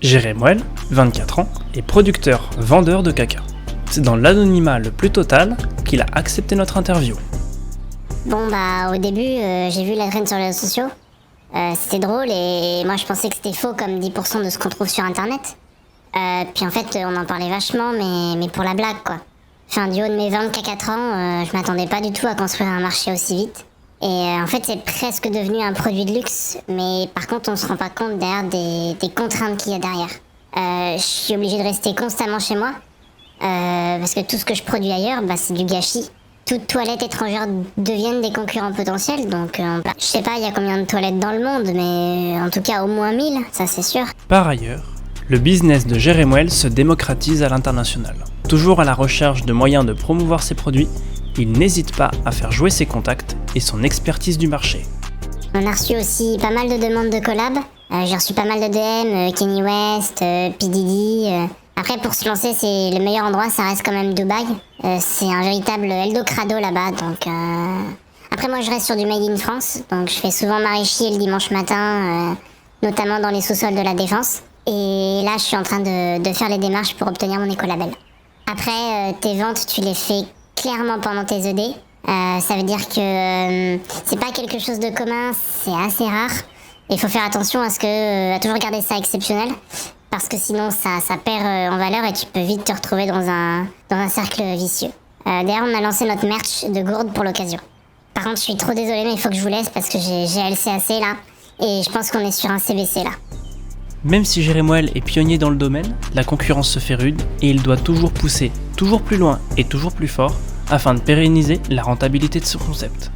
Jérémuel, 24 ans, est producteur, vendeur de caca. C'est dans l'anonymat le plus total qu'il a accepté notre interview. Au début, j'ai vu la traîne sur les réseaux sociaux. C'était drôle et moi je pensais que c'était faux comme 10% de ce qu'on trouve sur internet. Puis en fait, on en parlait vachement, mais pour la blague quoi. Enfin, du haut de mes 24 ans, je m'attendais pas du tout à construire un marché aussi vite. Et en fait, c'est presque devenu un produit de luxe, mais par contre, on se rend pas compte derrière des contraintes qu'il y a derrière. Je suis obligée de rester constamment chez moi, parce que tout ce que je produis ailleurs, c'est du gâchis. Toutes toilettes étrangères deviennent des concurrents potentiels, donc je sais pas il y a combien de toilettes dans le monde, mais en tout cas au moins 1000, ça c'est sûr. Par ailleurs, le business de Jérémuel se démocratise à l'international. Toujours à la recherche de moyens de promouvoir ses produits, il n'hésite pas à faire jouer ses contacts et son expertise du marché. On a reçu aussi pas mal de demandes de collab. J'ai reçu pas mal de DM, Kanye West, P. Diddy. Après, pour se lancer, c'est le meilleur endroit, ça reste quand même Dubaï. C'est un véritable Eldorado là-bas, donc... Après, moi, je reste sur du Made in France, donc je fais souvent maraîcher le dimanche matin, notamment dans les sous-sols de la Défense. Et là, je suis en train de faire les démarches pour obtenir mon écolabel. Après, tes ventes, tu les fais clairement pendant tes ED. Ça veut dire que c'est pas quelque chose de commun, c'est assez rare. Il faut faire attention à toujours garder ça exceptionnel, parce que sinon ça perd en valeur et tu peux vite te retrouver dans un cercle vicieux. D'ailleurs, on a lancé notre merch de gourde pour l'occasion. Par contre, je suis trop désolée, mais il faut que je vous laisse parce que j'ai LCAC là, et je pense qu'on est sur un CBC là. Même si Jérémuel est pionnier dans le domaine, la concurrence se fait rude et il doit toujours pousser toujours plus loin et toujours plus fort afin de pérenniser la rentabilité de ce concept.